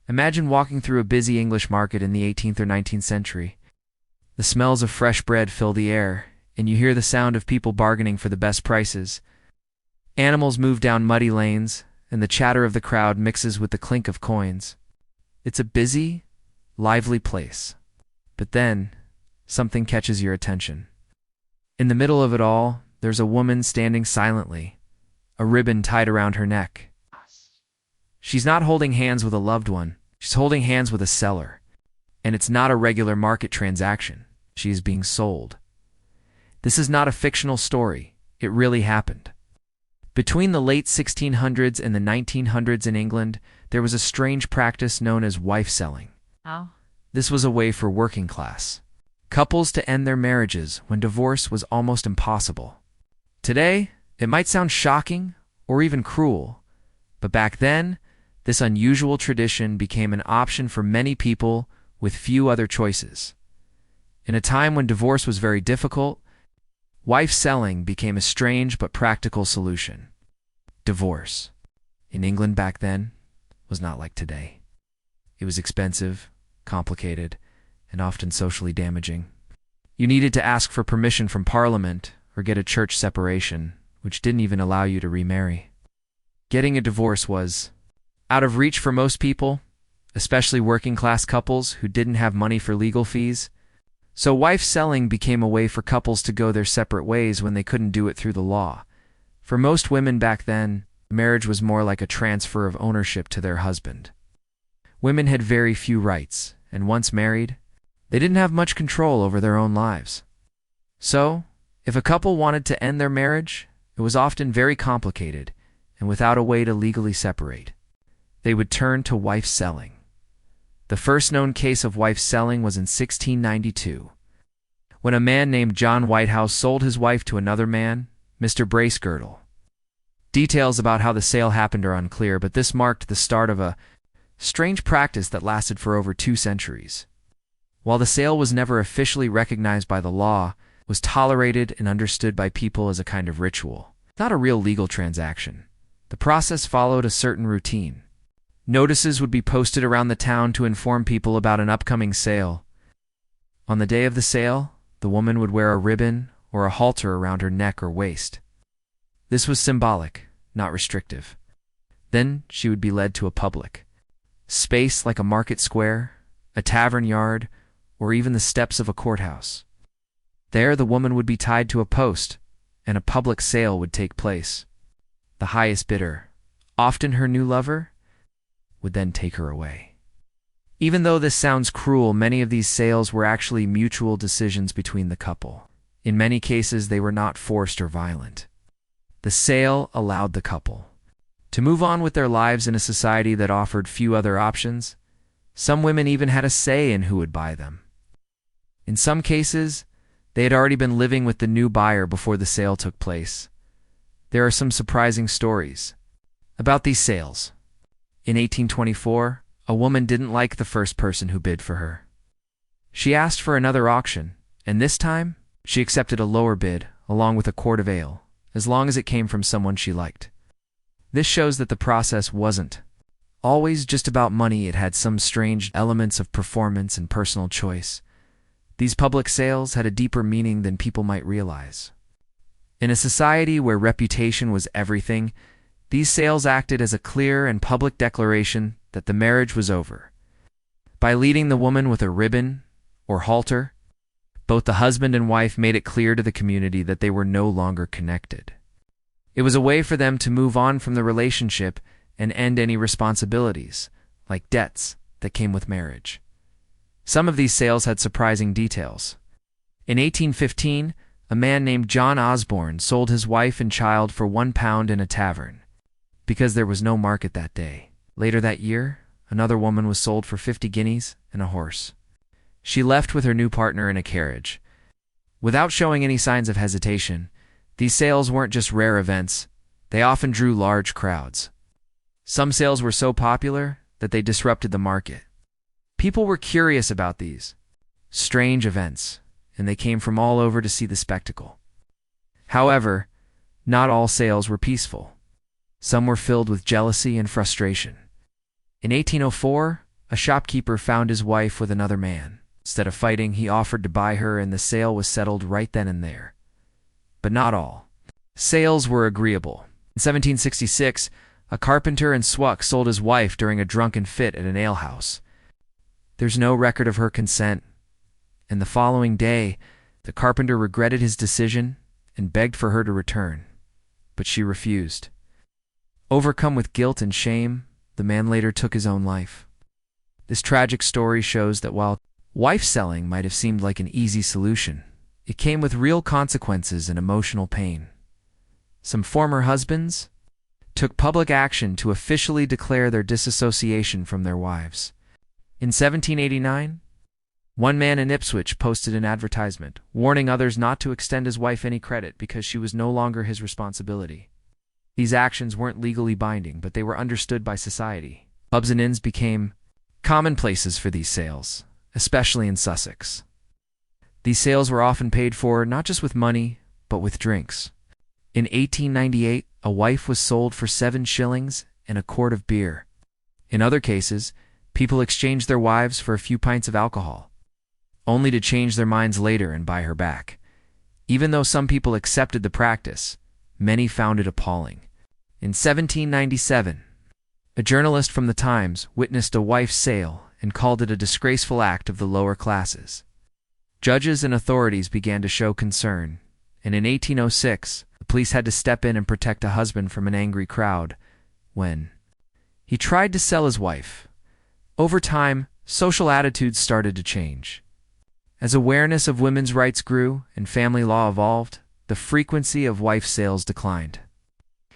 Imagine walking through a busy English market in the 18th or 19th century. The smells of fresh bread fill the air, and you hear the sound of people bargaining for the best prices. Animals move down muddy lanes, and the chatter of the crowd mixes with the clink of coins. It's a busy, lively place. But then, something catches your attention. In the middle of it all, there's a woman standing silently, a ribbon tied around her neck. She's not holding hands with a loved one, she's holding hands with a seller. And it's not a regular market transaction. She is being sold. This is not a fictional story. It really happened. Between the late 1600s and the 1900s in England, there was a strange practice known as wife selling. Oh. This was a way for working class couples to end their marriages when divorce was almost impossible. Today, it might sound shocking or even cruel, but back then, this unusual tradition became an option for many people with few other choices. In a time when divorce was very difficult, wife selling became a strange but practical solution. Divorce, in England back then, was not like today. It was expensive, complicated, and often socially damaging. You needed to ask for permission from Parliament or get a church separation, which didn't even allow you to remarry. Getting a divorce was out of reach for most people, especially working-class couples who didn't have money for legal fees. So wife selling became a way for couples to go their separate ways when they couldn't do it through the law. For most women back then, marriage was more like a transfer of ownership to their husband. Women had very few rights, and once married, they didn't have much control over their own lives. So, if a couple wanted to end their marriage, it was often very complicated and without a way to legally separate. They would turn to wife selling. The first known case of wife selling was in 1692, when a man named John Whitehouse sold his wife to another man, Mr. Bracegirdle. Details about how the sale happened are unclear, but this marked the start of a strange practice that lasted for over 2 centuries. While the sale was never officially recognized by the law, it was tolerated and understood by people as a kind of ritual, not a real legal transaction. The process followed a certain routine. Notices would be posted around the town to inform people about an upcoming sale. On the day of the sale, the woman would wear a ribbon or a halter around her neck or waist. This was symbolic, not restrictive. Then she would be led to a public space like a market square, a tavern yard, or even the steps of a courthouse. There the woman would be tied to a post, and a public sale would take place. The highest bidder, often her new lover, would then take her away. Even though this sounds cruel, many of these sales were actually mutual decisions between the couple. In many cases, they were not forced or violent. The sale allowed the couple to move on with their lives in a society that offered few other options. Some women even had a say in who would buy them. In some cases, they had already been living with the new buyer before the sale took place. There are some surprising stories about these sales. In 1824, a woman didn't like the first person who bid for her. She asked for another auction, and this time, she accepted a lower bid along with a quart of ale, as long as it came from someone she liked. This shows that the process wasn't always just about money. It had some strange elements of performance and personal choice. These public sales had a deeper meaning than people might realize. In a society where reputation was everything, these sales acted as a clear and public declaration that the marriage was over. By leading the woman with a ribbon or halter, both the husband and wife made it clear to the community that they were no longer connected. It was a way for them to move on from the relationship and end any responsibilities, like debts, that came with marriage. Some of these sales had surprising details. In 1815, a man named John Osborne sold his wife and child for £1 in a tavern, because there was no market that day. Later that year, another woman was sold for 50 guineas and a horse. She left with her new partner in a carriage. Without showing any signs of hesitation, these sales weren't just rare events, they often drew large crowds. Some sales were so popular that they disrupted the market. People were curious about these strange events, and they came from all over to see the spectacle. However, not all sales were peaceful. Some were filled with jealousy and frustration. In 1804, a shopkeeper found his wife with another man. Instead of fighting, he offered to buy her, and the sale was settled right then and there. But not all sales were agreeable. In 1766, a carpenter in Swack sold his wife during a drunken fit at an alehouse. There's no record of her consent, and the following day, the carpenter regretted his decision and begged for her to return, but she refused. Overcome with guilt and shame, the man later took his own life. This tragic story shows that while wife selling might have seemed like an easy solution, it came with real consequences and emotional pain. Some former husbands took public action to officially declare their disassociation from their wives. In 1789, one man in Ipswich posted an advertisement warning others not to extend his wife any credit because she was no longer his responsibility. These actions weren't legally binding, but they were understood by society. Pubs and inns became commonplaces for these sales, especially in Sussex. These sales were often paid for not just with money, but with drinks. In 1898, a wife was sold for 7 shillings and a quart of beer. In other cases, people exchanged their wives for a few pints of alcohol, only to change their minds later and buy her back. Even though some people accepted the practice, many found it appalling. In 1797, a journalist from the Times witnessed a wife's sale and called it a disgraceful act of the lower classes. Judges and authorities began to show concern, and in 1806, the police had to step in and protect a husband from an angry crowd when he tried to sell his wife. Over time, social attitudes started to change. As awareness of women's rights grew and family law evolved, the frequency of wife sales declined.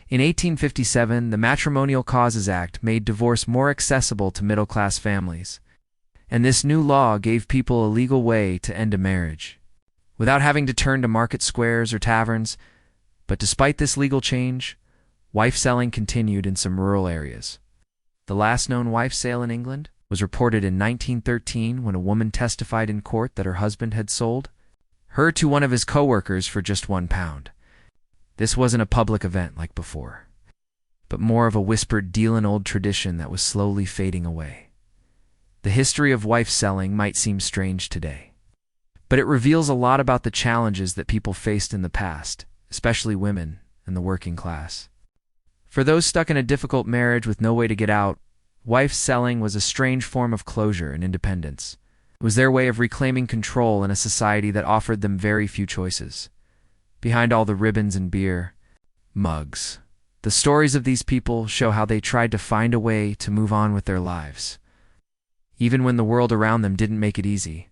In 1857, the Matrimonial Causes Act made divorce more accessible to middle-class families, and this new law gave people a legal way to end a marriage, without having to turn to market squares or taverns. But despite this legal change, wife selling continued in some rural areas. The last known wife sale in England was reported in 1913 when a woman testified in court that her husband had sold her to one of his co-workers for just £1. This wasn't a public event like before, but more of a whispered deal in old tradition that was slowly fading away. The history of wife selling might seem strange today, but it reveals a lot about the challenges that people faced in the past, especially women and the working class. For those stuck in a difficult marriage with no way to get out, wife selling was a strange form of closure and independence. It was their way of reclaiming control in a society that offered them very few choices. Behind all the ribbons and beer mugs, the stories of these people show how they tried to find a way to move on with their lives, even when the world around them didn't make it easy.